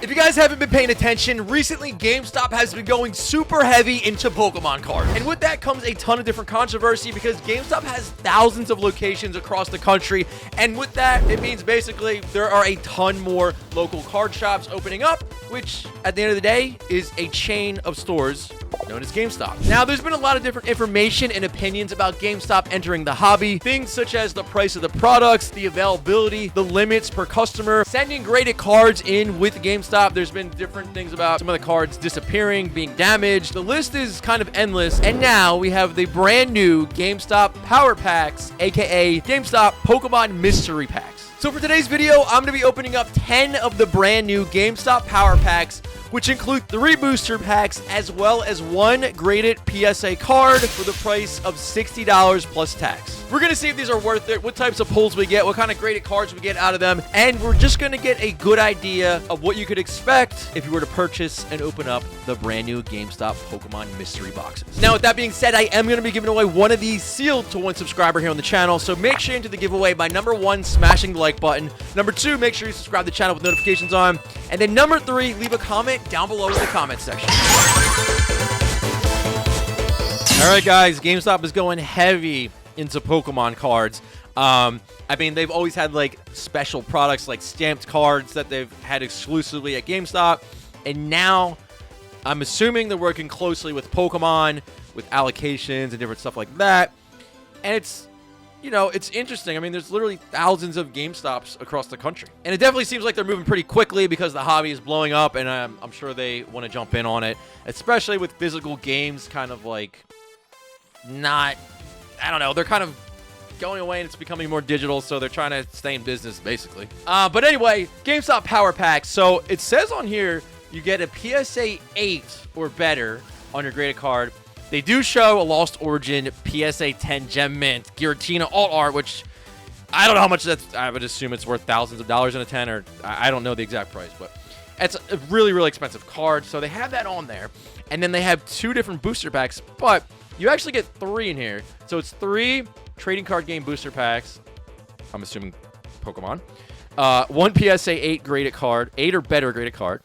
If you guys haven't been paying attention, recently GameStop has been going super heavy into Pokemon cards. And with that comes a ton of different controversy because GameStop has thousands of locations across the country. And with that, it means basically there are a ton more local card shops opening up, which at the end of the day is a chain of stores known as GameStop. Now, there's been a lot of different information and opinions about GameStop entering the hobby. Things such as the price of the products, the availability, the limits per customer, sending graded cards in with GameStop. There's been different things about some of the cards disappearing, being damaged. The list is kind of endless. And now we have the brand new GameStop Power Packs, aka GameStop Pokemon Mystery Packs. So for today's video, I'm going to be opening up 10 of the brand new GameStop Power Packs, which include 3 booster packs as well as 1 graded PSA card for the price of $60 plus tax. We're going to see if these are worth it, what types of pulls we get, what kind of graded cards we get out of them, and we're just going to get a good idea of what you could expect if you were to purchase and open up the brand new GameStop Pokemon mystery boxes. Now, with that being said, I am going to be giving away one of these sealed to 1 subscriber here on the channel, so make sure you enter the giveaway by number 1, smashing the like button, number 2, make sure you subscribe to the channel with notifications on, and then number 3, leave a comment down below in the comment section. Alright guys, GameStop is going heavy into Pokemon cards. I mean, they've always had like special products like stamped cards that they've had exclusively at GameStop, and now I'm assuming they're working closely with Pokemon with allocations and different stuff like that. And it's, you know, it's interesting. I mean, there's literally thousands of GameStops across the country. And it definitely seems like they're moving pretty quickly because the hobby is blowing up, and I'm sure they want to jump in on it, especially with physical games kind of like not, I don't know, they're kind of going away and it's becoming more digital, so they're trying to stay in business, basically. But anyway, GameStop Power Packs. So it says on here you get a PSA 8 or better on your graded card. They do show a Lost Origin PSA 10 Gem Mint Giratina Alt Art, which I don't know how much that's. I would assume it's worth thousands of dollars in a 10, or I don't know the exact price, but it's a really, really expensive card. So they have that on there. And then they have 2 different booster packs, but you actually get 3 in here. So it's 3 trading card game booster packs. I'm assuming Pokemon. 1 PSA 8 graded card, 8 or better graded card.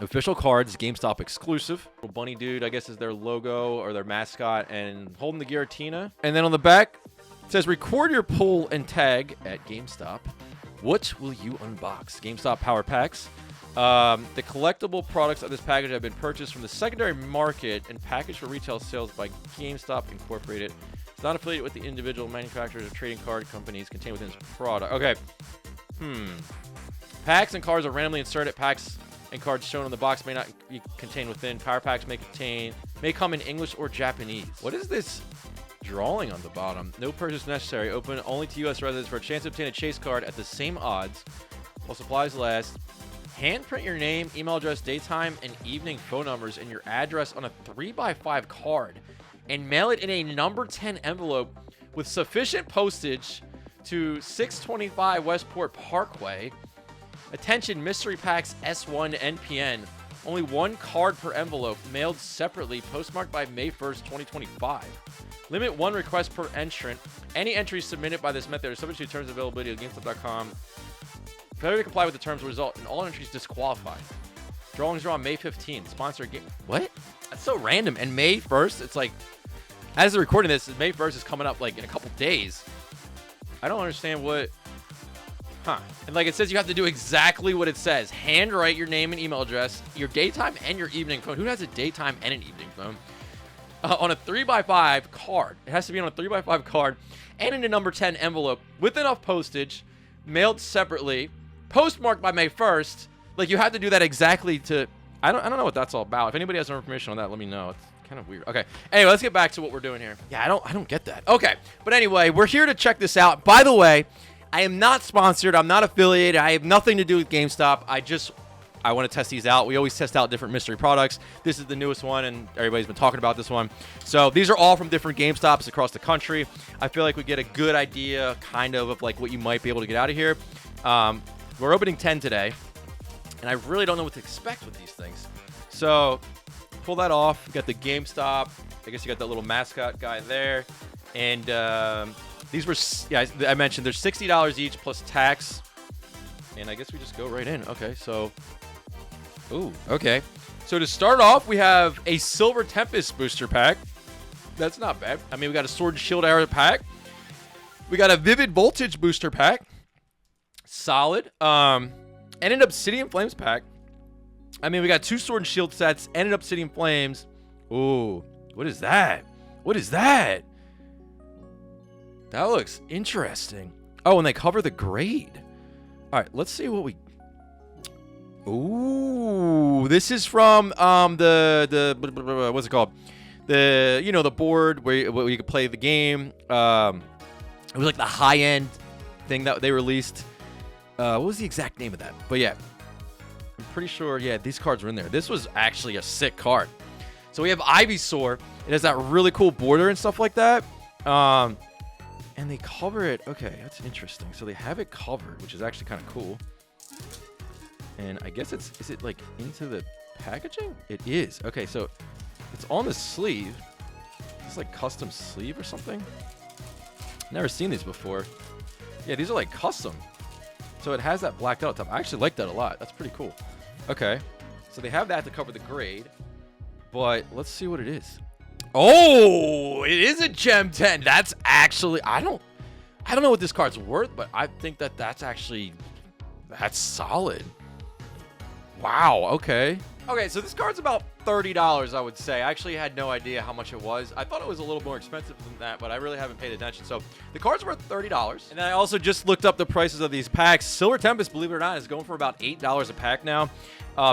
Official cards, GameStop exclusive. Little bunny dude, I guess, is their logo or their mascot, and holding the Giratina. And then on the back, it says, record your pull and tag at GameStop. What will you unbox? GameStop Power Packs. The collectible products of this package have been purchased from the secondary market and packaged for retail sales by GameStop Incorporated. It's not affiliated with the individual manufacturers or trading card companies contained within this product. Okay. Packs and cards are randomly inserted. Packs and cards shown on the box may not be contained within. Power packs may come in English or Japanese. What is this drawing on the bottom? No purchase necessary. Open only to U.S. residents for a chance to obtain a chase card at the same odds while supplies last. Hand print your name, email address, daytime, and evening phone numbers and your address on a 3x5 card and mail it in a number 10 envelope with sufficient postage to 625 Westport Parkway. Attention, mystery packs S1 NPN. Only 1 card per envelope, mailed separately, postmarked by May 1st, 2025. Limit 1 request per entrant. Any entries submitted by this method are subject to terms of availability at GameStop.com. Failure to comply with the terms will result in all entries disqualified. Drawings are on May 15th. Sponsor game. What? That's so random. And May 1st, it's like, as they're recording this, May 1st is coming up like in a couple days. I don't understand what. And like it says, you have to do exactly what it says. Handwrite your name and email address, your daytime and your evening phone. Who has a daytime and an evening phone? On a 3x5 card. It has to be on a 3x5 card and in a number 10 envelope with enough postage, mailed separately, postmarked by May 1st. Like, you have to do that exactly to. I don't know what that's all about. If anybody has more information on that, let me know. It's kind of weird. Okay. Anyway, let's get back to what we're doing here. Yeah, I don't get that. Okay. But anyway, we're here to check this out. By the way, I am not sponsored. I'm not affiliated. I have nothing to do with GameStop. I want to test these out. We always test out different mystery products. This is the newest one, and everybody's been talking about this one. So these are all from different GameStops across the country. I feel like we get a good idea, kind of like what you might be able to get out of here. We're opening 10 today, and I really don't know what to expect with these things. So pull that off. You got the GameStop. I guess you got that little mascot guy there. And these were, yeah, I mentioned there's $60 each plus tax. And I guess we just go right in. Okay, so Ooh, okay. So to start off, we have a Silver Tempest booster pack. That's not bad. I mean, we got a Sword and Shield Arrow pack. We got a Vivid Voltage booster pack. Solid. And an Obsidian Flames pack. I mean, we got 2 Sword and Shield sets and an Obsidian Flames. Ooh, what is that? What is that? That looks interesting. Oh, and they cover the grade. All right, let's see what we... Ooh, this is from the what's it called? The, you know, the board where you could play the game. It was like the high-end thing that they released. What was the exact name of that? But yeah, I'm pretty sure, yeah, these cards were in there. This was actually a sick card. So we have Ivysaur. It has that really cool border and stuff like that. And they cover it. Okay, that's interesting. So they have it covered, which is actually kind of cool. And I guess is it like into the packaging? It is. Okay, so it's on the sleeve. It's like custom sleeve or something. Never seen these before. Yeah, these are like custom. So it has that blacked out top. I actually like that a lot. That's pretty cool. Okay, so they have that to cover the grade. But let's see what it is. Oh, it is a Gem 10. That's actually, I don't know what this card's worth, but I think that's solid. Wow, okay. Okay, so this card's about $30, I would say. I actually had no idea how much it was. I thought it was a little more expensive than that, but I really haven't paid attention. So the card's worth $30. And then I also just looked up the prices of these packs. Silver Tempest, believe it or not, is going for about $8 a pack now.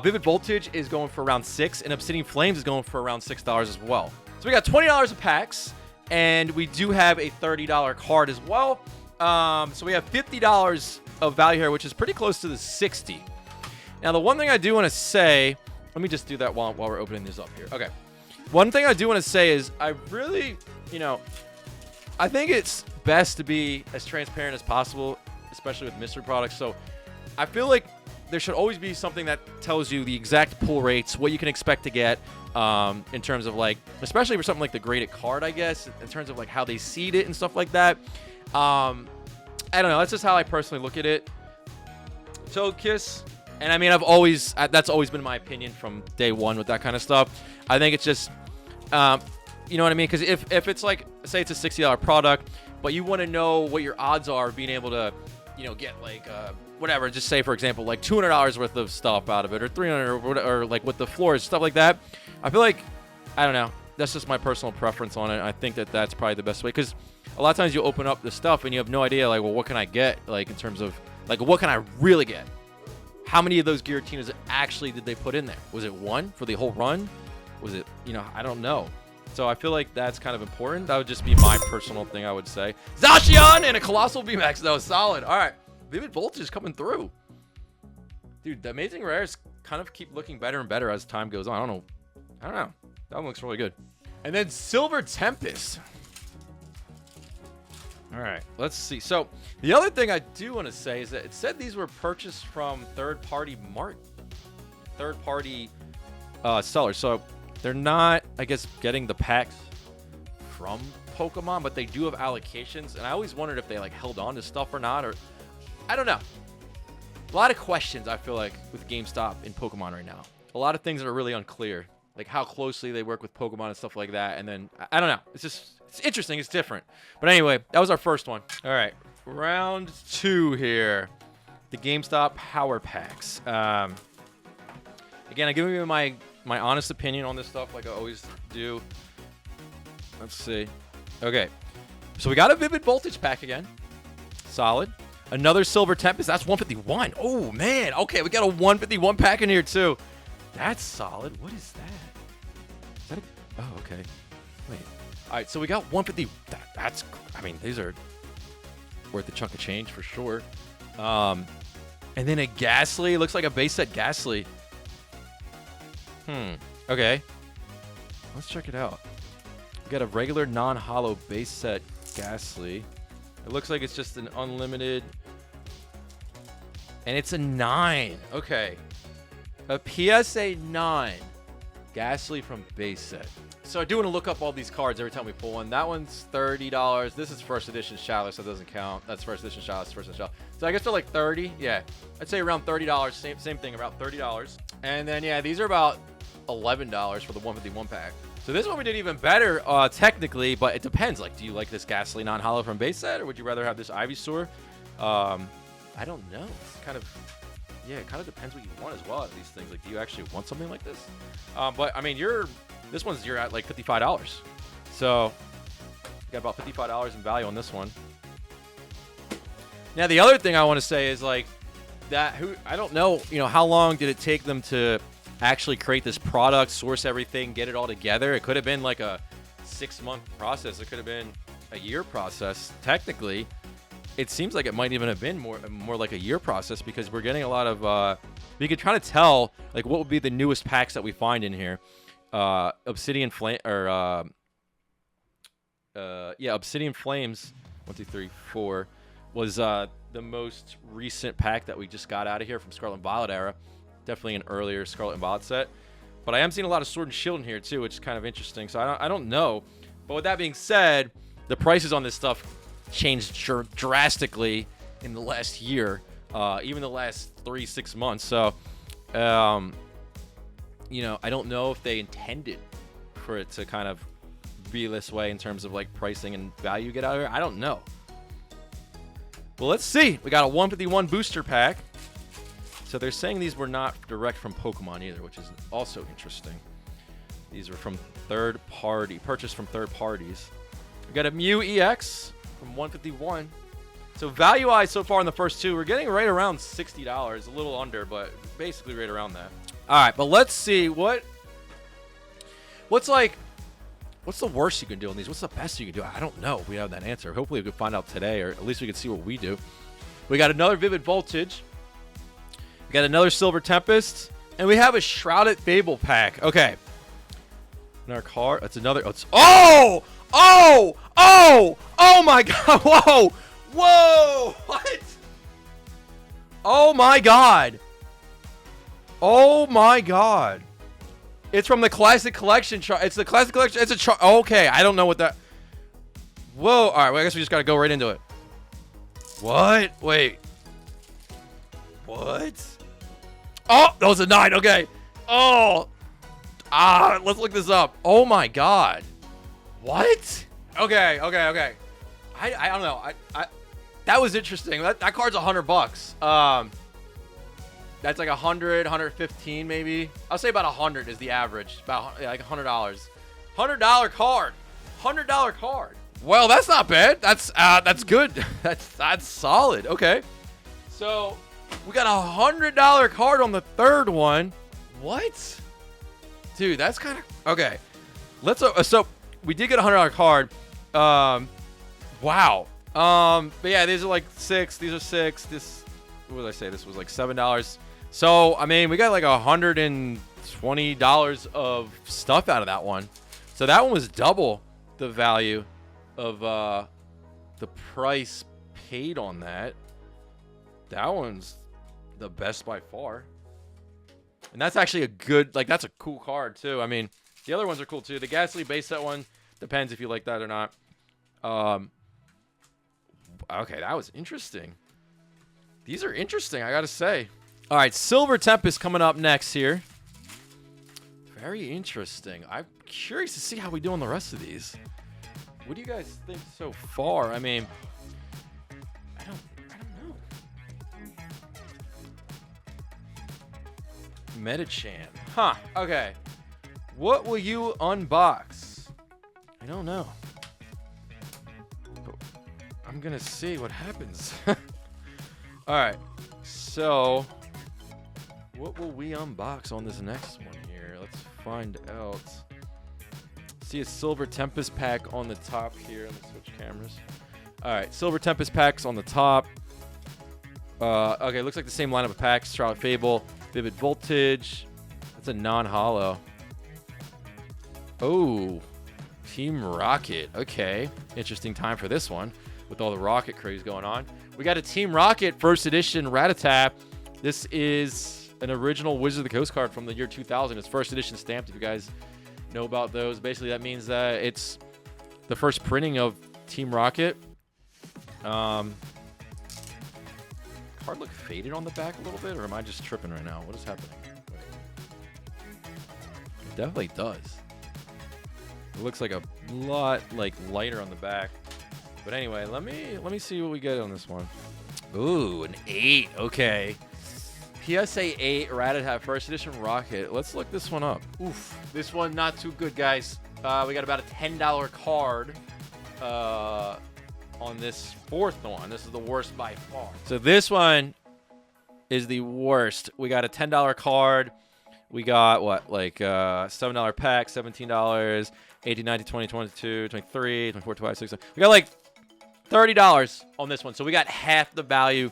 Vivid Voltage is going for around $6, and Obsidian Flames is going for around $6 as well. So we got $20 of packs, and we do have a $30 card as well. So we have $50 of value here, which is pretty close to the $60. Now, the one thing I do want to say, let me just do that while we're opening this up here. Okay. One thing I do want to say is I really, I think it's best to be as transparent as possible, especially with mystery products. So I feel like there should always be something that tells you the exact pull rates, what you can expect to get in terms of like, especially for something like the graded card, I guess, in terms of like how they seed it and stuff like that. I don't know. That's just how I personally look at it. Togekiss. And I mean, that's always been my opinion from day one with that kind of stuff. I think it's just, you know what I mean? Because if it's like, say it's a $60 product, but you want to know what your odds are of being able to, get like, whatever, just say, for example, like $200 worth of stuff out of it, or $300 or like with the floors, stuff like that. I feel like, I don't know. That's just my personal preference on it. I think that's probably the best way. Because a lot of times you open up the stuff and you have no idea, like, well, what can I get? Like, in terms of, like, what can I really get? How many of those Giratinas actually did they put in there? Was it one for the whole run? Was it, I don't know. So I feel like that's kind of important. That would just be my personal thing, I would say. Zacian and a Colossal VMAX, though. Solid. All right. Vivid Voltage is coming through. Dude, the Amazing Rares kind of keep looking better and better as time goes on. I don't know. That one looks really good. And then Silver Tempest. All right, let's see. So the other thing I do want to say is that it said these were purchased from third-party sellers. So they're not, I guess, getting the packs from Pokemon, but they do have allocations. And I always wondered if they like held on to stuff or not, or I don't know. A lot of questions, I feel like, with GameStop in Pokemon right now. A lot of things that are really unclear, like how closely they work with Pokemon and stuff like that. And then I don't know. It's interesting. It's different. But anyway, that was our first one. All right. Round 2 here. The GameStop Power Packs. Again, I'm giving you my honest opinion on this stuff like I always do. Let's see. Okay. So we got a Vivid Voltage pack again. Solid. Another Silver Tempest. That's 151. Oh, man. Okay, we got a 151 pack in here, too. That's solid. What is that? Is that a... Oh, okay. Wait. All right, so we got 150. That's, I mean, these are worth a chunk of change for sure. And then a Ghastly. Looks like a base set Ghastly. Okay. Let's check it out. We got a regular non-hollow base set Ghastly. It looks like it's just an unlimited. And it's a 9. Okay. A PSA 9. Ghastly from base set. So I do want to look up all these cards every time we pull one. That one's $30. This is first edition Shadow, so that doesn't count. That's first edition Shadow. That's first edition Shadow. So I guess they're like 30. Yeah, I'd say around $30. Same thing, about $30. And then yeah, these are about $11 for the 151 pack. So this one we did even better technically, but it depends. Like, do you like this Ghastly non-hollow from base set, or would you rather have this Ivysaur? I don't know. It's kind of, yeah, it kind of depends what you want as well at these things. Like, do you actually want something like this? But I mean, you're at like $55. So you got about $55 in value on this one. Now the other thing I want to say is like that I don't know, you know, how long did it take them to actually create this product, source everything, get it all together? It could have been like a 6-month process. It could have been a year process. Technically, it seems like it might even have been more like a year process, because we're getting a lot of we could try to tell like what would be the newest packs that we find in here. Obsidian Flame, or yeah, Obsidian Flames 1, 2, 3, 4 was the most recent pack that we just got out of here from Scarlet and Violet era. Definitely an earlier Scarlet and Violet set, but I am seeing a lot of Sword and Shield in here too, which is kind of interesting. So I don't know, but with that being said, the prices on this stuff changed drastically in the last year, even the last 3-6 months. So you know, I don't know if they intended for it to kind of be this way in terms of like pricing and value get out of here. I don't know. Well, let's see. We got a 151 booster pack. So they're saying these were not direct from Pokemon either, which is also interesting. These are from third party, purchased from third parties. We got a Mew EX from 151. So value-wise so far in the first two, we're getting right around $60, a little under, but basically right around that. All right, but let's see what's the worst you can do on these? What's the best you can do? I don't know if we have that answer. Hopefully we can find out today, or at least we can see what we do. We got another Vivid Voltage. We got another Silver Tempest, and we have a Shrouded Fable pack. Okay. Another card. That's another. Oh my God! Whoa! What? Oh my God! Oh my God! It's from the Classic Collection. It's the Classic Collection. It's a okay, I don't know what that. Whoa! All right, well, I guess we just gotta go right into it. What? Wait. What? Oh, that was a 9. Okay. Oh. Let's look this up. Oh my God. What? Okay. I don't know. That was interesting. That card's $100. That's like 100, 115 maybe. I'll say about 100 is the average. About like $100. $100 card. $100 card. Well, that's not bad. That's good. That's solid. Okay. So we got a $100 card on the third one. What? Dude, that's kind of okay. Let's so we did get a $100 card. Wow. But yeah, these are like 6. These are 6. This, what did I say? This was like $7. So I mean, we got like $120 of stuff out of that one. So that one was double the value of the price paid on that. That one's the best by far. And that's actually a good, like, that's a cool card too. I mean, the other ones are cool too. The Ghastly base set one depends if you like that or not. Okay, that was interesting. These are interesting, I gotta say. All right, Silver Tempest coming up next here. Very interesting. I'm curious to see how we do on the rest of these. What do you guys think so far? I mean, I don't know. Metachan. Huh. Okay. What will you unbox? I don't know. I'm gonna see what happens. All right. So, what will we unbox on this next one here? Let's find out. See a Silver Tempest pack on the top here. Let me switch cameras. All right, Silver Tempest packs on the top. Okay, looks like the same lineup of packs. Shrouded Fable, Vivid Voltage. That's a non-hollow. Oh, Team Rocket. Okay, interesting time for this one with all the Rocket craze going on. We got a Team Rocket first edition Rattata. This is an original Wizard of the Coast card from the year 2000. It's first edition stamped, if you guys know about those. Basically, that means that it's the first printing of Team Rocket. Card look faded on the back a little bit, or am I just tripping right now? What is happening? Wait. It definitely does. It looks like a lot lighter on the back. But anyway, let me see what we get on this one. Ooh, an 8. Okay. PSA 8 Rattata First Edition Rocket. Let's look this one up. Oof. This one not too good, guys. We got about a $10 card on this fourth one. This is the worst by far. So this one is the worst. We got a $10 card. We got what, like $7 pack, $17, 18, 19, 20, 22, 23, 24, 25, 26. We got like $30 on this one. So we got half the value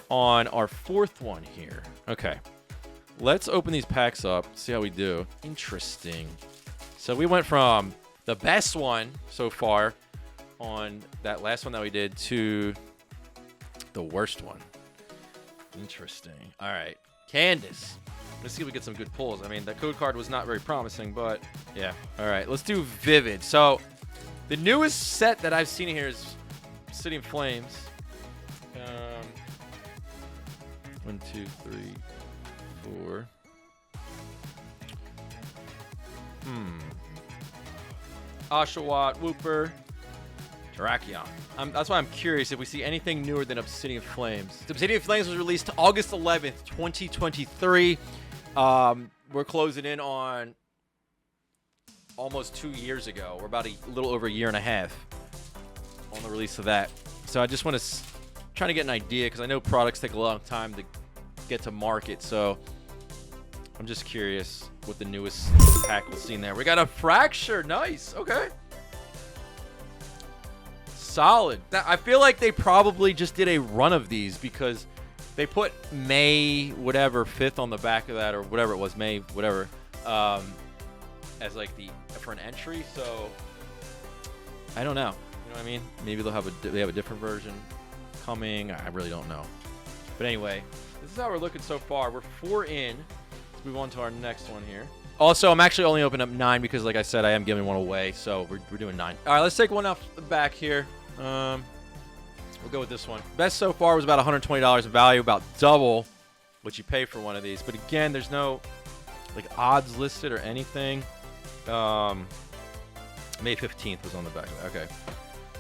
on our fourth one here. Okay. Let's open these packs up, see how we do. Interesting. So we went from the best one so far on that last one that we did to the worst one. Interesting. All right. Candace. Let's see if we get some good pulls. I mean, the code card was not very promising, but yeah. All right. Let's do Vivid. So the newest set that I've seen here is City of Flames. 1, 2, 3, 4. Oshawott, Wooper, Terrakion. That's why I'm curious if we see anything newer than Obsidian Flames. Obsidian Flames was released August 11th, 2023. We're closing in on almost 2 years ago. We're about a little over a year and a half on the release of that. So I just want to trying to get an idea because I know products take a long time to get to market. So I'm just curious what the newest pack we'll see in there. We got a Fracture. Nice. Okay. Solid. I feel like they probably just did a run of these because they put May whatever 5th on the back of that, or whatever it was, May whatever, as like for an entry. So I don't know. You know what I mean? Maybe they have a different version coming. I really don't know. But anyway, this is how we're looking so far. We're 4 in. Let's move on to our next one here. Also, I'm actually only opening up 9 because, like I said, I am giving one away. So we're doing 9. All right, let's take one off the back here. We'll go with this one. Best so far was about $120 in value, about double what you pay for one of these. But again, there's no like odds listed or anything. May 15th was on the back. Okay.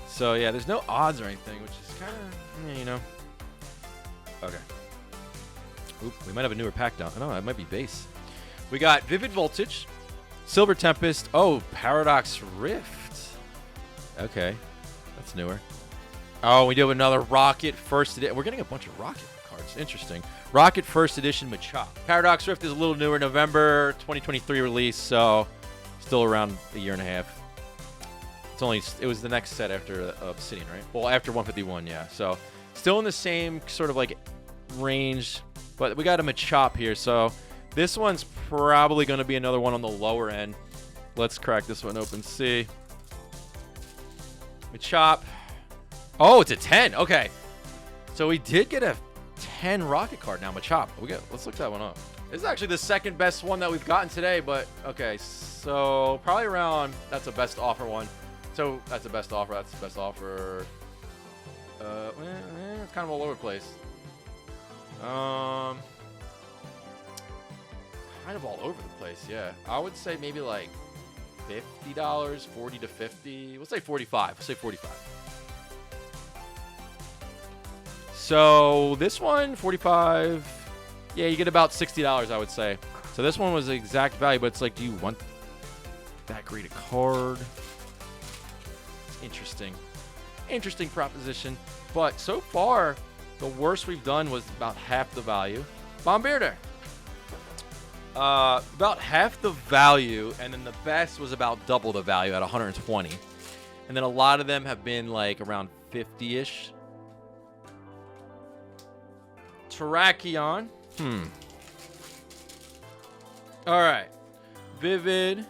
So yeah, there's no odds or anything, which is kind of, you know. Okay. Oop, we might have a newer pack down. No, it might be base. We got Vivid Voltage, Silver Tempest. Oh, Paradox Rift. Okay, that's newer. Oh, we do have another Rocket First Edition. We're getting a bunch of Rocket cards. Interesting. Rocket First Edition Machop. Paradox Rift is a little newer, November 2023 release, so still around a year and a half. It was the next set after Obsidian, right? Well, after 151, yeah. So still in the same sort of like range, but we got a Machop here. So this one's probably going to be another one on the lower end. Let's crack this one open. See. Machop. Oh, it's a 10. Okay. So we did get a 10 Rocket card now. Machop. Let's look that one up. This is actually the second best one that we've gotten today, but okay. So probably around, that's a best offer one. So that's the best offer. That's the best offer. It's kind of all over the place. Kind of all over the place, yeah. I would say maybe like $50, 40 to 50. We'll say 45. We'll say 45. So this one, 45. Yeah, you get about $60, I would say. So this one was the exact value, but it's like, do you want that great a card? Interesting proposition. But so far, the worst we've done was about half the value. Bombardier. About half the value, and then the best was about double the value at 120. And then a lot of them have been like around 50-ish. Terrakion. All right. Vivid.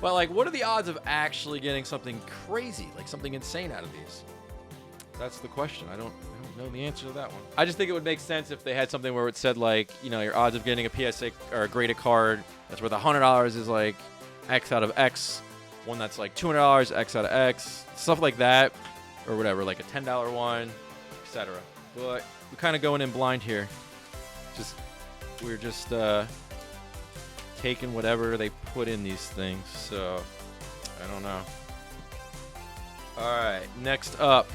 But like, what are the odds of actually getting something crazy, like something insane out of these? That's the question. I don't know the answer to that one. I just think it would make sense if they had something where it said, like, you know, your odds of getting a PSA or a graded card that's worth $100 is like X out of X. One that's like $200, X out of X. Stuff like that. Or whatever, like a $10 one, etc. But we're kind of going in blind here. We're just taking whatever they put in these things. So, I don't know. All right, next up.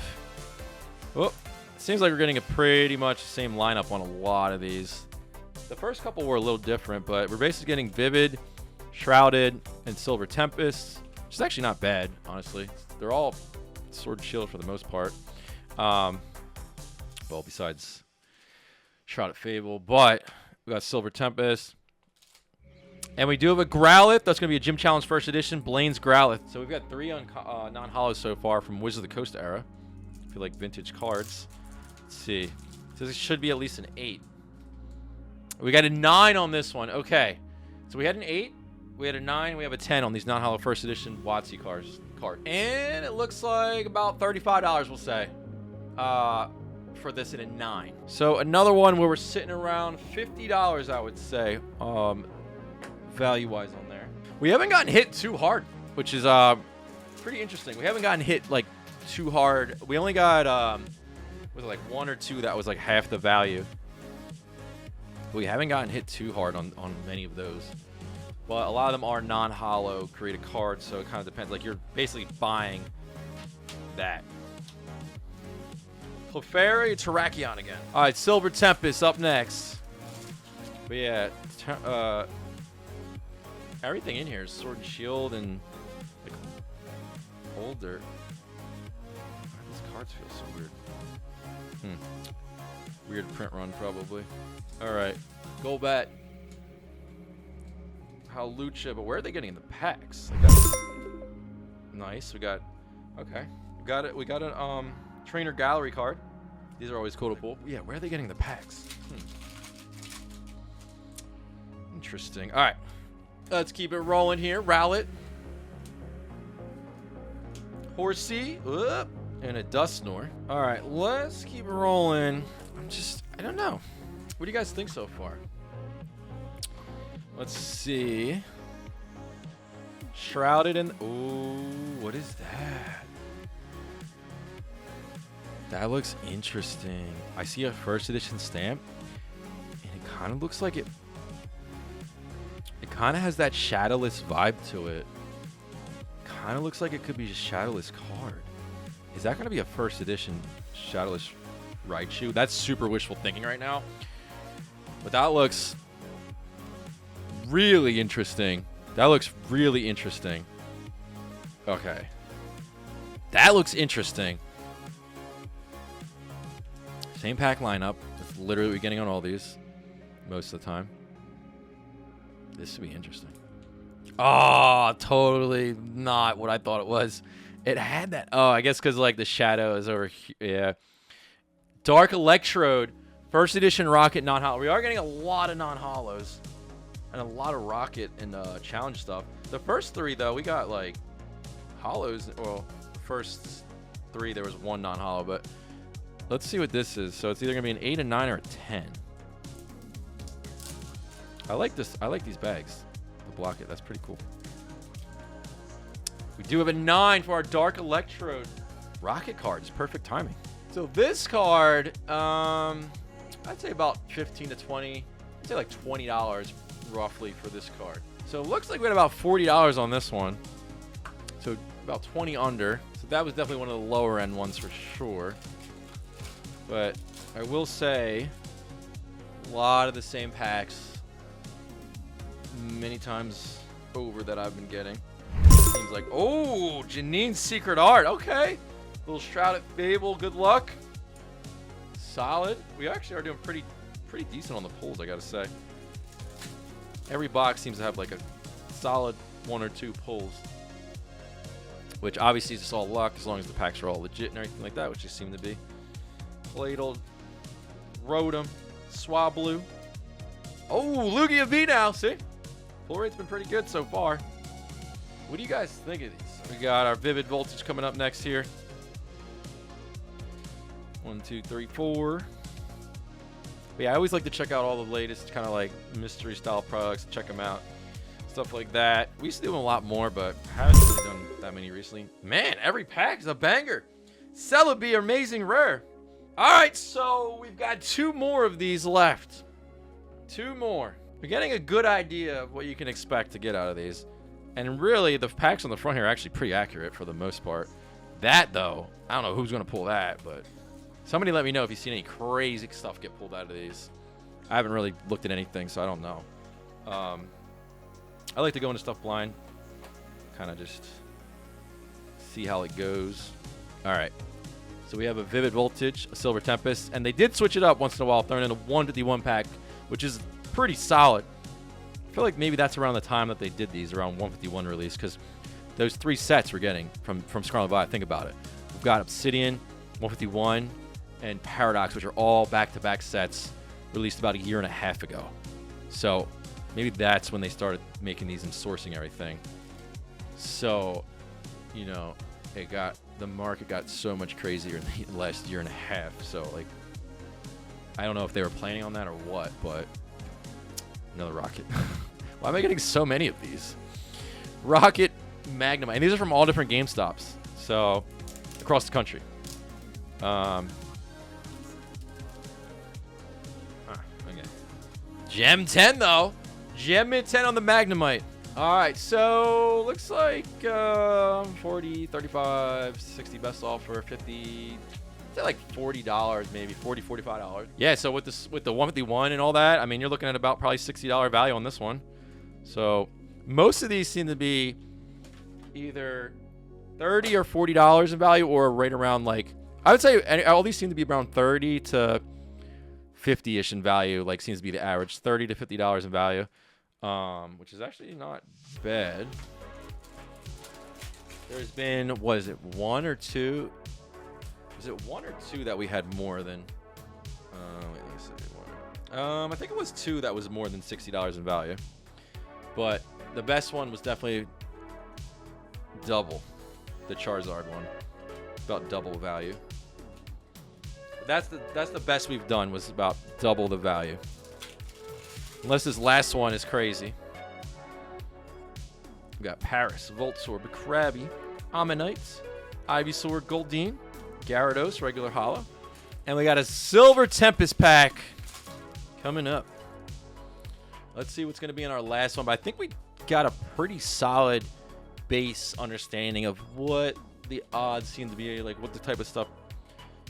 Oh, seems like we're getting a pretty much the same lineup on a lot of these. The first couple were a little different, but we're basically getting Vivid, Shrouded, and Silver Tempest, which is actually not bad, honestly. They're all Sword and Shield for the most part. Well, besides Shrouded Fable, but we got Silver Tempest. And we do have a Growlithe. That's going to be a Gym Challenge First Edition, Blaine's Growlithe. So we've got 3 non-holos so far from Wizard of the Coast era. If you like vintage cards. Let's see. So this should be at least an 8. We got a 9 on this one. Okay. So we had an 8. We had a 9. We have a 10 on these non-holo First Edition WotC cards. And it looks like about $35, we'll say. For this in a 9. So another one where we're sitting around $50, I would say. Value-wise on there. We haven't gotten hit too hard, which is pretty interesting. We haven't gotten hit like too hard. We only got was it like 1 or 2 that was like half the value. We haven't gotten hit too hard on many of those. But a lot of them are non-holo created cards, so it kind of depends. Like you're basically buying that. Clefairy, Terrakion again. All right, Silver Tempest up next. But yeah, everything in here is Sword and Shield and like older. These cards feel so weird. Weird print run probably. All right, Golbat, Hawlucha, but where are they getting in the packs? Nice. We got okay. We got a Trainer Gallery card. These are always cool to pull. Yeah, where are they getting the packs? Interesting. All right. Let's keep it rolling here. Rowlet. Horsey. And a Dusknoir. All right, let's keep it rolling. I don't know. What do you guys think so far? Let's see. Shrouded in... Ooh, what is that? That looks interesting. I see a first edition stamp. And it kind of looks like it... It kind of has that shadowless vibe to it. Kind of looks like it could be a shadowless card. Is that going to be a first edition shadowless Raichu? That's super wishful thinking right now. But that looks really interesting. That looks really interesting. Okay. That looks interesting. Same pack lineup. That's literally what we're getting on all these most of the time. This would be interesting. Oh, totally not what I thought it was. It had that. Oh, I guess because like the shadow is over here. Yeah. Dark Electrode. First edition Rocket non-holo. We are getting a lot of non-holos. And a lot of Rocket and challenge stuff. The first 3, though, we got like holos. Well, first 3, there was 1 non-holo. But let's see what this is. So it's either going to be an 8, a 9, or a 10. I like this. I like these bags. To block it. That's pretty cool. We do have a 9 for our Dark Electrode Rocket card. It's perfect timing. So this card, I'd say about 15 to 20. I'd say like $20 roughly for this card. So it looks like we had about $40 on this one. So about 20 under. So that was definitely one of the lower end ones for sure. But I will say a lot of the same packs many times over that I've been getting. Seems like, oh, Janine's Secret Art. Okay. Little Shrouded Fable. Good luck. Solid. We actually are doing pretty decent on the pulls, I gotta say. Every box seems to have like a solid 1 or 2 pulls. Which obviously is just all luck as long as the packs are all legit and everything like that, which they seem to be. Pladle. Rotom. Swablu. Oh, Lugia V now. See? Pull rate's been pretty good so far. What do you guys think of these? We got our Vivid Voltage coming up next here. 1, 2, 3, 4. But yeah, I always like to check out all the latest kind of like mystery style products, check them out, stuff like that. We used to do them a lot more, but haven't really done that many recently. Man, every pack is a banger. Celebi, amazing rare. All right, so we've got 2 more of these left. 2 more. We're getting a good idea of what you can expect to get out of these. And really, the packs on the front here are actually pretty accurate for the most part. That, though, I don't know who's going to pull that, but somebody let me know if you've seen any crazy stuff get pulled out of these. I haven't really looked at anything, so I don't know. I like to go into stuff blind. Kind of just see how it goes. All right. So we have a Vivid Voltage, a Silver Tempest, and they did switch it up once in a while, throwing in a 151 pack, which is pretty solid. I feel like maybe that's around the time that they did these, around 151 release, because those 3 sets we're getting from Scarlet Violet, think about it. We've got Obsidian, 151, and Paradox, which are all back-to-back sets released about a year and a half ago. So maybe that's when they started making these and sourcing everything. So, you know, the market got so much crazier in the last year and a half. So, like, I don't know if they were planning on that or what, but another Rocket. Why am I getting so many of these? Rocket, Magnum, and these are from all different GameStop's, so across the country. Okay. Gem 10 though. Gem 10 on the Magnemite. All right, so looks like 40, 35, 60 best offer, 50. Is that like $40 maybe, $40, $45? Yeah, so with the 151 and all that, I mean, you're looking at about probably $60 value on this one. So most of these seem to be either $30 or $40 in value, or right around, like, I would say all these seem to be around 30 to 50-ish in value. Like, seems to be the average, $30 to $50 in value, which is actually not bad. There's been, what is it, 1 or 2? Was it 1 or 2 that we had more than? Wait, let me see. I think it was 2 that was more than $60 in value. But the best one was definitely double, the Charizard one, about double value. That's the best we've done, was about double the value. Unless this last one is crazy. We got Paris, Voltsorb, Krabby, Ammonites, Ivysaur, Goldeen, Gyarados, regular holo, and we got a Silver Tempest pack coming up. Let's see what's going to be in our last one, but I think we got a pretty solid base understanding of what the odds seem to be, like what the type of stuff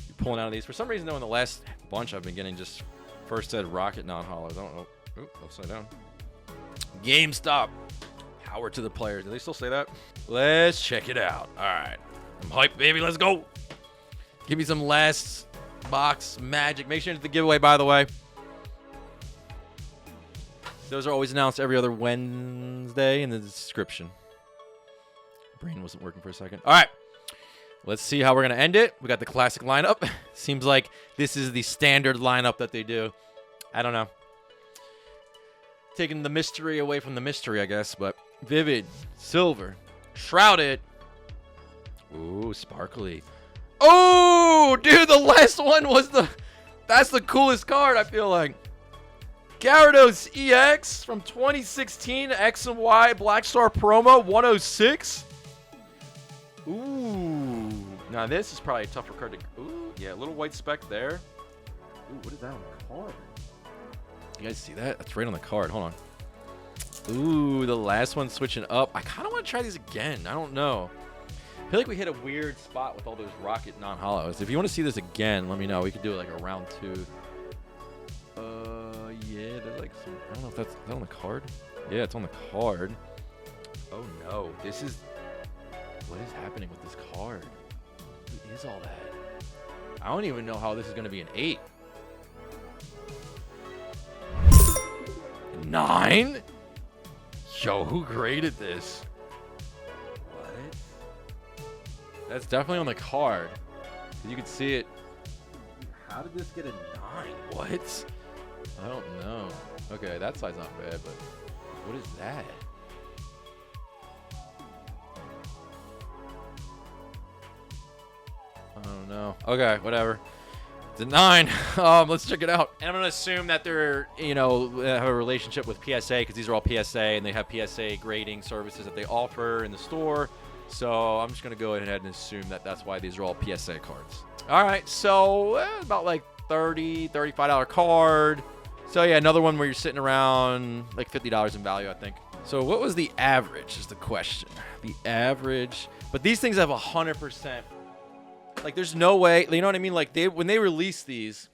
you're pulling out of these. For some reason, though, in the last bunch, I've been getting just first set Rocket non-holos. I don't know. Oop, upside down. GameStop. Power to the players. Do they still say that? Let's check it out. All right. I'm hyped, baby. Let's go. Give me some last box magic. Make sure it's the giveaway, by the way. Those are always announced every other Wednesday in the description. Brain wasn't working for a second. All right. Let's see how we're going to end it. We got the classic lineup. Seems like this is the standard lineup that they do. I don't know. Taking the mystery away from the mystery, I guess. But Vivid, Silver, Shrouded. Ooh, Sparkly. Oh, dude, the last one was that's the coolest card, I feel like. Gyarados EX from 2016, X and Y Black Star promo, 106. Ooh, now this is probably a tougher card to. Ooh, yeah, a little white speck there. Ooh, what is that on the card? You guys see that? That's right on the card. Hold on. Ooh, the last one switching up. I kind of want to try these again. I don't know. I feel like we hit a weird spot with all those Rocket non-holos. If you want to see this again, let me know. We could do it like a round 2. Yeah, there's like some. I don't know if that's on the card. Yeah, it's on the card. Oh no, this is. What is happening with this card? What is all that? I don't even know how this is going to be an 8. 9? Yo, who graded this? What? That's definitely on the card. You can see it. How did this get a 9? What? I don't know. Okay, that side's not bad, but what is that? I don't know. Okay, whatever. It's a 9. Let's check it out. And I'm gonna assume that they're, you know, have a relationship with PSA because these are all PSA and they have PSA grading services that they offer in the store. So I'm just gonna go ahead and assume that that's why these are all PSA cards. All right, so about like $30, $35 card. So yeah, another one where you're sitting around like $50 in value, I think. So what was the average is the question. The average, but these things have 100%. Like there's no way, you know what I mean? Like when they released these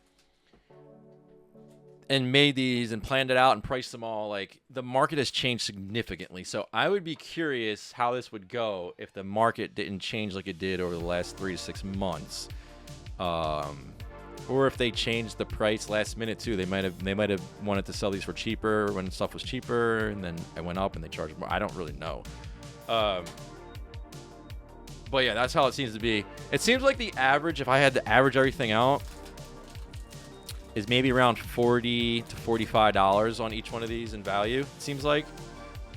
and made these and planned it out and priced them all, like the market has changed significantly. So I would be curious how this would go if the market didn't change like it did over the last 3 to 6 months. Or if they changed the price last minute too. They might have wanted to sell these for cheaper when stuff was cheaper, and then it went up and they charged more. I don't really know. But yeah, that's how it seems to be. It seems like the average, if I had to average everything out, is maybe around $40 to $45 on each one of these in value. It seems like.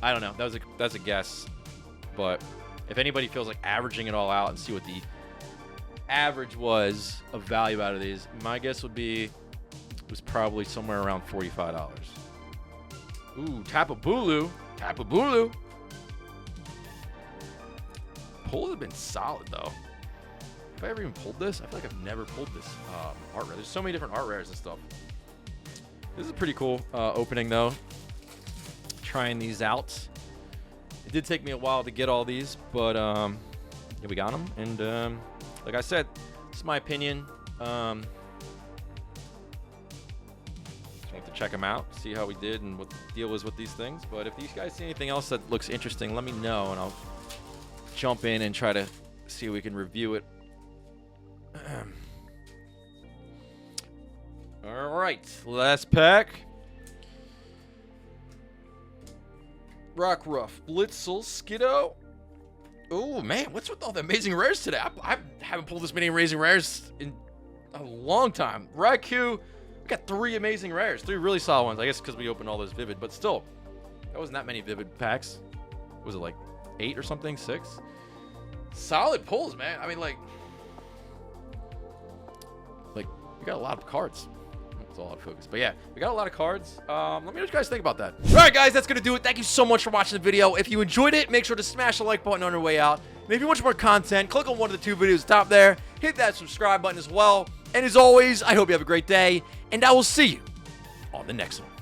I don't know. That's a guess. But if anybody feels like averaging it all out and see what the average was of value out of these, my guess would be it was probably somewhere around $45. Ooh, Tapu Bulu. Tapu Bulu. Pulls have been solid though. Have I ever even pulled this? I feel like I've never pulled this art rare. There's so many different art rares and stuff. This is a pretty cool opening though. Trying these out. It did take me a while to get all these, but yeah, we got them. And like I said, it's my opinion. Just have to check them out, see how we did and what the deal was with these things. But if these guys see anything else that looks interesting, let me know and I'll jump in and try to see if we can review it. All right, last pack. Rockruff, Blitzel, Skiddo. Oh man, what's with all the amazing rares today? I haven't pulled this many amazing rares in a long time. Raikou, we got 3 amazing rares, 3 really solid ones. I guess because we opened all those Vivid, but still, that wasn't that many Vivid packs. Was it like 8 or something? 6? Solid pulls, man. I mean, like we got a lot of cards. It's all out of focus. But yeah, we got a lot of cards. Let me know what you guys think about that. All right, guys, that's going to do it. Thank you so much for watching the video. If you enjoyed it, make sure to smash the like button on your way out. And if you want more content, click on one of the 2 videos top there. Hit that subscribe button as well. And as always, I hope you have a great day. And I will see you on the next one.